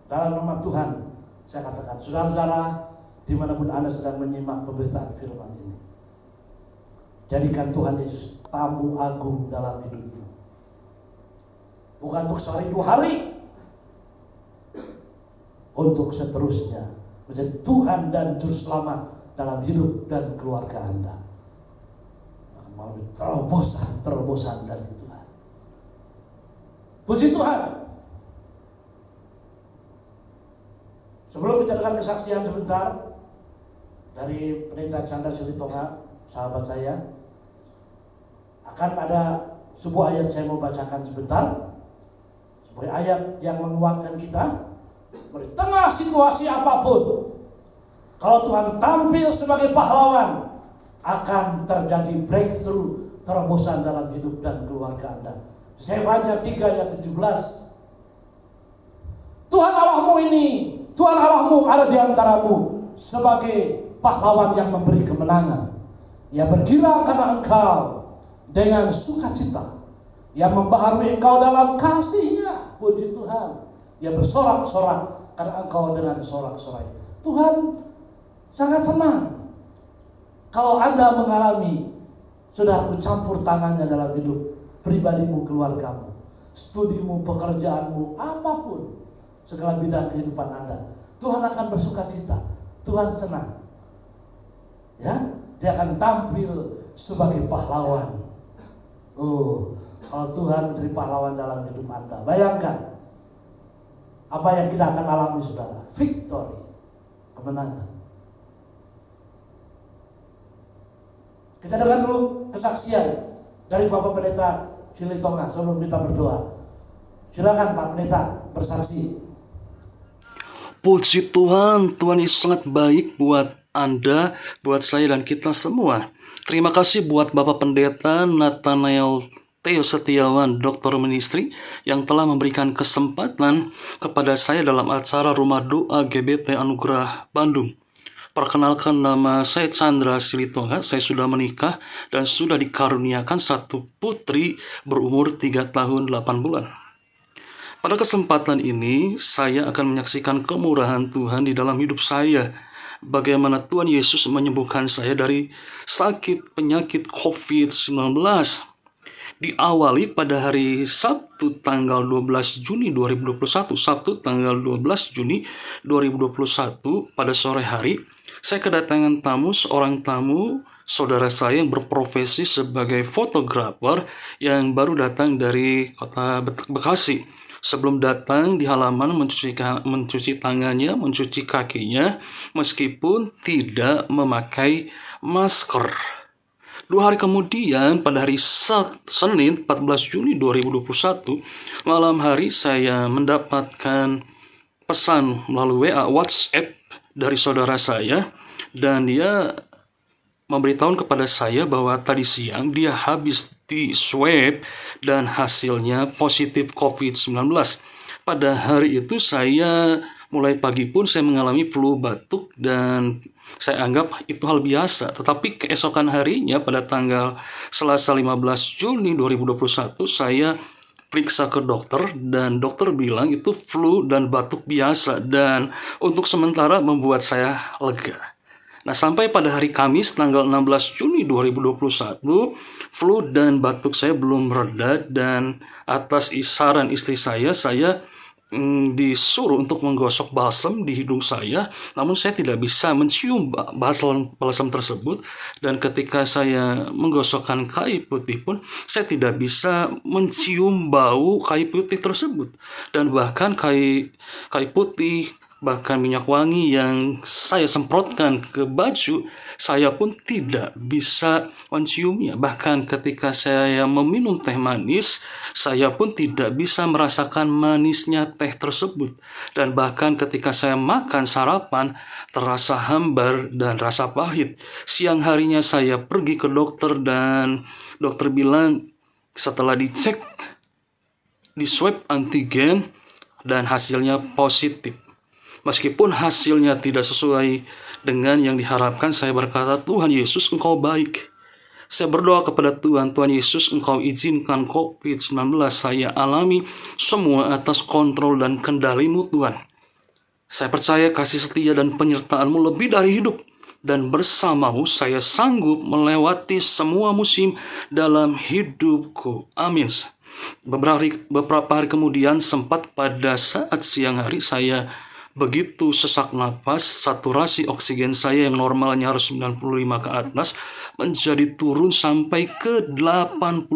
S2: Dalam nama Tuhan saya katakan, saudara-saudara, dimanapun Anda sedang menyimak pemberitaan firman ini, jadikan Tuhan Yesus tamu agung dalam hidupmu. Bukan untuk sehari 2 hari, untuk seterusnya menjadi Tuhan dan Juru Selamat dalam hidup dan keluarga Anda. Melalui terobosan dari Tuhan. Puji Tuhan. Sebelum menjadikan kesaksian sebentar dari Pendeta Chandra Silitonga, sahabat saya, akan ada sebuah ayat saya mau bacakan sebentar. Sebuah ayat yang menguatkan kita di tengah situasi apapun. Kalau Tuhan tampil sebagai pahlawan, akan terjadi breakthrough, terobosan dalam hidup dan keluarga Anda. Zefanya 3 ayat 17. Tuhan Allahmu ini, Tuhan Allahmu ada di antaramu sebagai pahlawan yang memberi kemenangan. Ia bergirang karena engkau dengan sukacita. Ia membaharui engkau dalam kasih-Nya. Puji Tuhan. Ia bersorak-sorak karena engkau dengan sorak-sorai. Tuhan sangat senang kalau Anda mengalami, saudaraku, campur tangannya dalam hidup pribadimu, keluargamu, studimu, pekerjaanmu, apapun, segala bidang kehidupan Anda. Tuhan akan bersuka cita. Tuhan senang. Ya, Dia akan tampil sebagai pahlawan. Kalau Tuhan menjadi pahlawan dalam hidup Anda, bayangkan apa yang kita akan alami, saudara. Victory, kemenangan. Kita dengar dulu kesaksian dari Bapak Pendeta Silitonga sebelum kita berdoa. Silakan Pak Pendeta bersaksi.
S3: Puji Tuhan, Tuhan Yesus sangat baik buat Anda, buat saya dan kita semua. Terima kasih buat Bapak Pendeta Nathanael Theo Setiawan, Doktor Ministry, yang telah memberikan kesempatan kepada saya dalam acara Rumah Doa GBT Anugerah Bandung. Perkenalkan, nama saya Chandra Silitonga. Saya sudah menikah dan sudah dikaruniakan 1 putri berumur 3 tahun 8 bulan. Pada kesempatan ini, saya akan menyaksikan kemurahan Tuhan di dalam hidup saya. Bagaimana Tuhan Yesus menyembuhkan saya dari sakit penyakit COVID-19. Diawali pada hari Sabtu tanggal 12 Juni 2021. Sabtu tanggal 12 Juni 2021 pada sore hari, saya kedatangan seorang tamu, saudara saya yang berprofesi sebagai fotografer yang baru datang dari kota Bekasi. Sebelum datang di halaman mencuci tangannya, mencuci kakinya, meskipun tidak memakai masker. 2 hari kemudian, pada hari Senin 14 Juni 2021, malam hari saya mendapatkan pesan melalui WA WhatsApp dari saudara saya, dan dia memberitahu kepada saya bahwa tadi siang dia habis di swab dan hasilnya positif COVID-19. Pada hari itu saya mulai pagi pun saya mengalami flu batuk dan saya anggap itu hal biasa. Tetapi keesokan harinya pada tanggal Selasa 15 Juni 2021 saya periksa ke dokter dan dokter bilang itu flu dan batuk biasa dan untuk sementara membuat saya lega. Nah, sampai pada hari Kamis tanggal 16 Juni 2021, flu dan batuk saya belum mereda dan atas saran istri saya disuruh untuk menggosok balsam di hidung saya, namun saya tidak bisa mencium balsam tersebut, dan ketika saya menggosokkan kayu putih pun saya tidak bisa mencium bau kayu putih tersebut, dan bahkan kayu putih bahkan minyak wangi yang saya semprotkan ke baju, saya pun tidak bisa menciumnya. Bahkan ketika saya meminum teh manis, saya pun tidak bisa merasakan manisnya teh tersebut. Dan bahkan ketika saya makan sarapan, terasa hambar dan rasa pahit. Siang harinya saya pergi ke dokter dan dokter bilang setelah dicek, di swab antigen dan hasilnya positif. Meskipun hasilnya tidak sesuai dengan yang diharapkan, saya berkata, Tuhan Yesus, Engkau baik. Saya berdoa kepada Tuhan, Tuhan Yesus, Engkau izinkan COVID-19 saya alami semua atas kontrol dan kendali-Mu, Tuhan. Saya percaya kasih setia dan penyertaan-Mu lebih dari hidup. Dan bersama-Mu saya sanggup melewati semua musim dalam hidupku. Amin. Beberapa hari kemudian, sempat pada saat siang hari, saya begitu sesak napas, saturasi oksigen saya yang normalnya harus 95 ke atas menjadi turun sampai ke 87,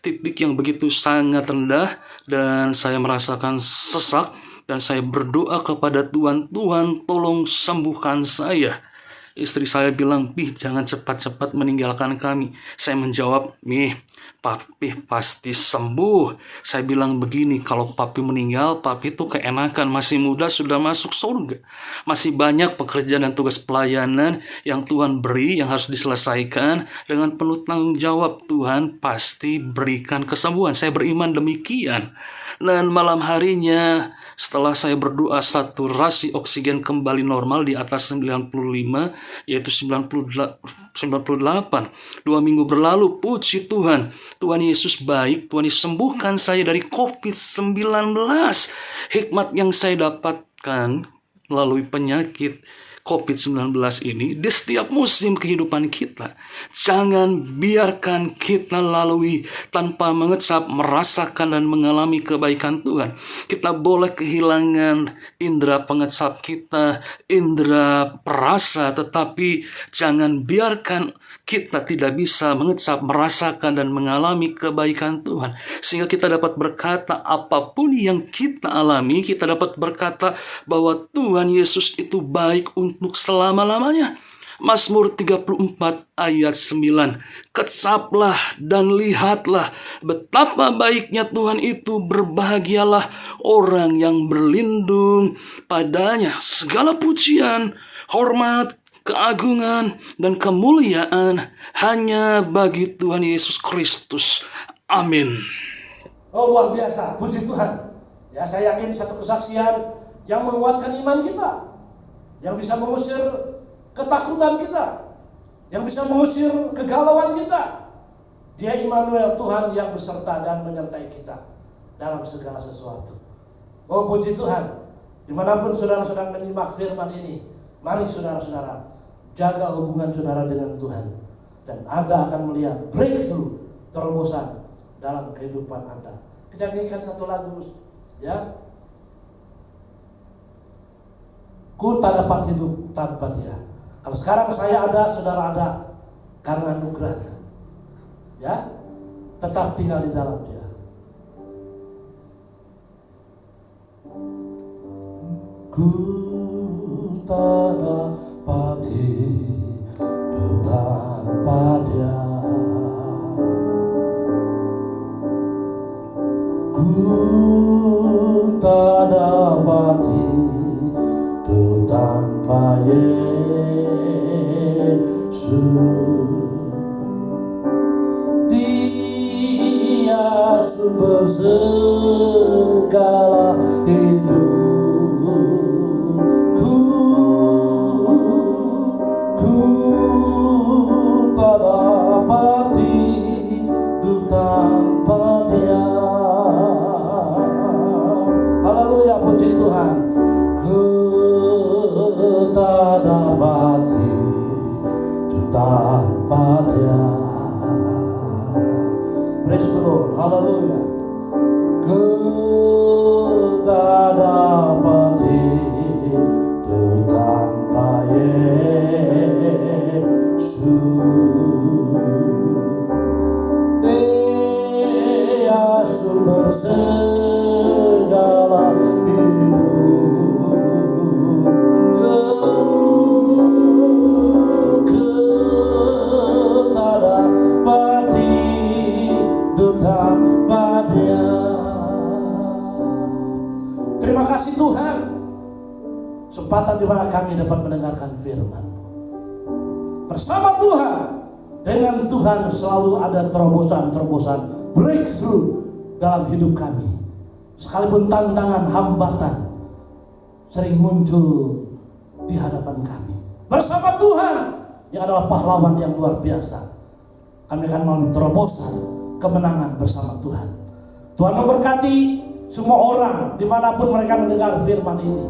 S3: titik yang begitu sangat rendah, dan saya merasakan sesak dan saya berdoa kepada Tuhan, Tuhan tolong sembuhkan saya. Istri saya bilang, Pih, jangan cepat-cepat meninggalkan kami. Saya menjawab, Mih, Papi pasti sembuh. Saya bilang begini, kalau Papi meninggal, Papi itu keenakan, masih muda sudah masuk surga. Masih banyak pekerjaan dan tugas pelayanan yang Tuhan beri, yang harus diselesaikan. Dengan penuh tanggung jawab, Tuhan pasti berikan kesembuhan. Saya beriman demikian. Dan malam harinya, setelah saya berdoa, saturasi oksigen kembali normal di atas 95, yaitu 98. 2 minggu berlalu, puji Tuhan. Tuhan Yesus baik, Tuhan Yesus sembuhkan saya dari COVID-19. Hikmat yang saya dapatkan melalui penyakit COVID-19 ini di setiap musim kehidupan kita, jangan biarkan kita lalui tanpa mengecap, merasakan dan mengalami kebaikan Tuhan. Kita boleh kehilangan indera pengecap kita, indera perasa, tetapi jangan biarkan kita tidak bisa mengecap, merasakan dan mengalami kebaikan Tuhan, sehingga kita dapat berkata apapun yang kita alami, kita dapat berkata bahwa Tuhan Yesus itu baik untuk selama-lamanya. Mazmur 34 ayat 9. Kecaplah dan lihatlah betapa baiknya Tuhan itu, berbahagialah orang yang berlindung padanya. Segala pujian, hormat, keagungan, dan kemuliaan hanya bagi Tuhan Yesus Kristus. Amin.
S2: Oh, luar biasa, puji Tuhan. Ya, saya yakin satu kesaksian yang menguatkan iman kita, yang bisa mengusir ketakutan kita, yang bisa mengusir kegalauan kita. Dia Immanuel, Tuhan yang beserta dan menyertai kita dalam segala sesuatu. Oh, puji Tuhan. Dimanapun saudara sedang menyimak firman ini, mari saudara-saudara, jaga hubungan saudara dengan Tuhan, dan Anda akan melihat breakthrough, terobosan dalam kehidupan Anda. Kita nyanyikan satu lagu, ya. Ku tak dapat hidup tanpa Dia. Kalau sekarang saya ada, saudara ada, karena anugerahnya. Ya, tetap tinggal di dalam Dia. Ku tak dapat hidup tanpa Dia. Ku tak dapat hidup tanpa Yesus. Dia sumber segala hidupku. Ku tak dapat hidup tanpa Dia. Haleluya, puji Tuhan. Ku tak dapat hidup tanpa Dia. Praise the Lord. Haleluya. Ku tak dapat hidup tanpa Yesus. Dia sumber segala hidupku. Ku tak dapat hidup tanpa Dia. Terima kasih Tuhan, kesempatan di mana kami dapat mendengarkan firman. Bersama Tuhan, dengan Tuhan selalu ada terobosan-terobosan breakthrough dalam hidup kami. Sekalipun tantangan, hambatan sering muncul di hadapan kami. Bersama Tuhan yang adalah pahlawan yang luar biasa, kami akan melalui terobosan kemenangan bersama Tuhan. Tuhan memberkati semua orang dimanapun mereka mendengar firman ini.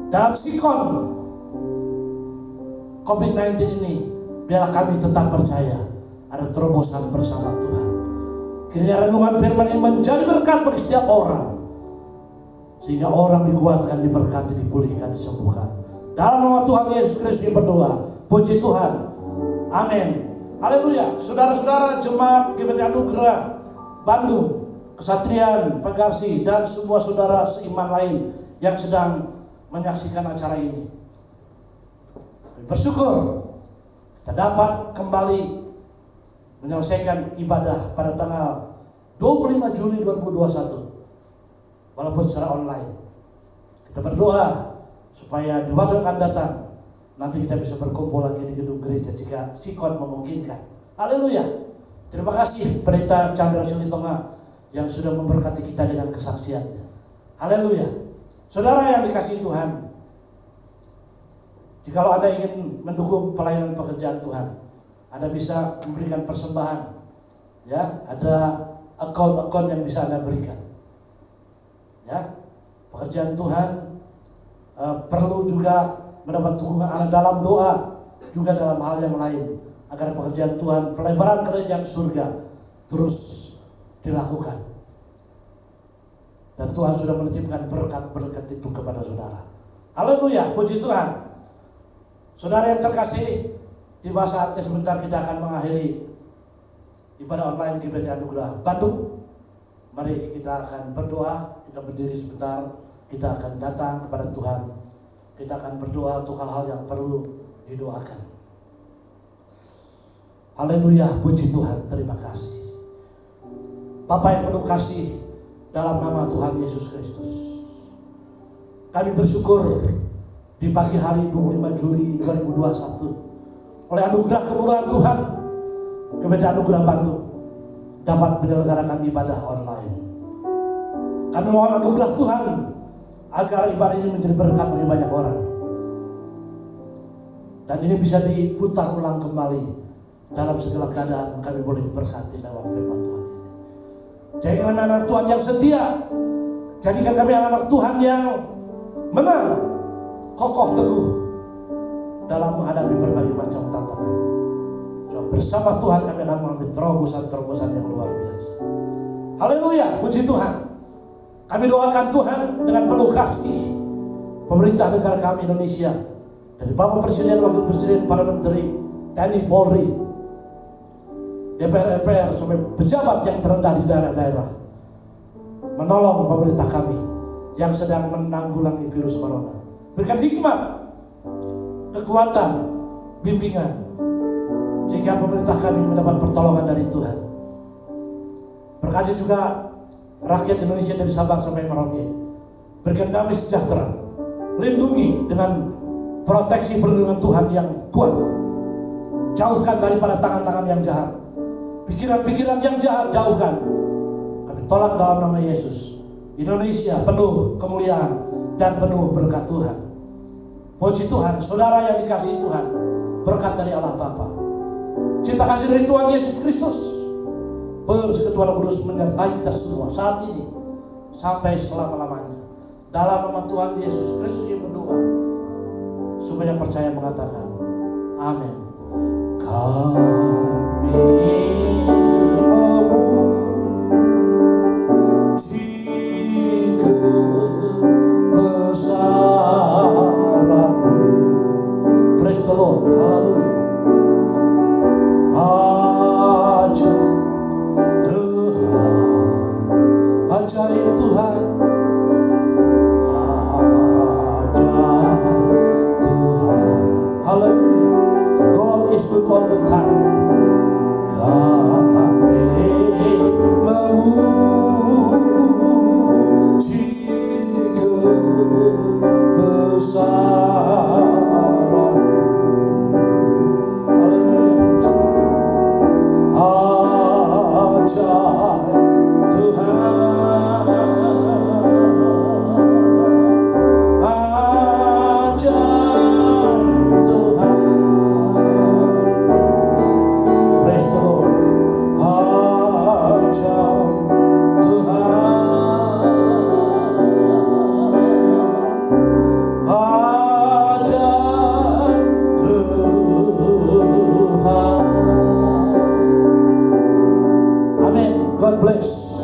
S2: Dalam sikon COVID-19 ini, biarlah kami tetap percaya ada terobosan bersama Tuhan. Kiranya renungan firman ini menjadi berkat bagi setiap orang, sehingga orang dikuatkan, diberkati, dipulihkan, disembuhkan. Dalam nama Tuhan Yesus Kristus berdoa. Puji Tuhan. Amin. Haleluya. Saudara-saudara jemaat GBT Anugerah Bandung, Kesatrian, Pegarsi, dan semua saudara seiman lain yang sedang menyaksikan acara ini, bersyukur kita dapat kembali menyelesaikan ibadah pada tanggal 25 Juli 2021 walaupun secara online. Kita berdoa supaya di waktu yang akan datang nanti kita bisa berkumpul lagi di gedung gereja jika sikon memungkinkan. Haleluya. Terima kasih Pendeta Chandra Silitonga yang sudah memberkati kita dengan kesaksiannya. Haleluya. Saudara yang dikasihi Tuhan, jikalau Anda ingin mendukung pelayanan pekerjaan Tuhan, Anda bisa memberikan persembahan. Ya, ada akun-akun yang bisa Anda berikan. Ya, pekerjaan Tuhan perlu juga mendapat dukungan Anda dalam doa, juga dalam hal yang lain, agar pekerjaan Tuhan, pelebaran kerajaan surga terus dilakukan. Dan Tuhan sudah menitipkan berkat-berkat itu kepada saudara. Haleluya, puji Tuhan. Saudara yang terkasih, tiba saatnya sebentar kita akan mengakhiri ibadah online GBT Anugerah Bandung. Mari kita akan berdoa, kita berdiri sebentar, kita akan datang kepada Tuhan. Kita akan berdoa untuk hal-hal yang perlu didoakan. Haleluya, puji Tuhan, terima kasih. Bapa yang penuh kasih, dalam nama Tuhan Yesus Kristus, kami bersyukur di pagi hari 25 Juli 2021 oleh anugerah kemurahan Tuhan, GBT Anugerah Bandung dapat menyelenggarakan ibadah online. Kami mohon anugerah Tuhan agar ibadah ini menjadi berkat bagi banyak orang, dan ini bisa diputar ulang kembali dalam segala keadaan. Kami boleh berkati lewat firman Tuhan ini. Jadikan anak-anak Tuhan yang setia, jadikan kami anak-anak Tuhan yang menang, kokoh teguh dalam menghadapi berbagai macam tantangan. So, bersama Tuhan kami akan mengalami terobosan-terobosan yang luar biasa. Haleluya, puji Tuhan. Kami doakan Tuhan dengan penuh kasih pemerintah negara kami Indonesia, dari Bapak Presiden, Wakil Presiden, para Menteri, TNI, Polri, DPR, MPR, sampai pejabat yang terendah di daerah-daerah, menolong pemerintah kami yang sedang menanggulangi virus corona. Berikan hikmat, kekuatan, bimbingan, sehingga pemerintah kami mendapat pertolongan dari Tuhan. Berkati juga rakyat Indonesia dari Sabang sampai Merauke. Berikan damai sejahtera, lindungi dengan proteksi perlindungan Tuhan yang kuat. Jauhkan daripada tangan-tangan yang jahat, pikiran-pikiran yang jahat jauhkan. Kami tolak dalam nama Yesus. Indonesia penuh kemuliaan dan penuh berkat Tuhan. Puji Tuhan, saudara yang dikasihi Tuhan, berkat dari Allah Bapa, cinta kasih dari Tuhan Yesus Kristus, persekutuan Roh Kudus menyertai kita semua saat ini sampai selama-lamanya. Dalam nama Tuhan Yesus Kristus yang berdoa, supaya percaya mengatakan amin. Kami memuji kebesaran-Mu. Praise the Lord, haleluya. Ajaib Tuhan, haleluya. God is good all the time. Kami memuji kebesaran-Mu. Haleluya. Ajaib Tuhan, ajaib Tuhan. Praise the Lord. Ajaib Tuhan, ajaib Tuhan. Amen. God bless.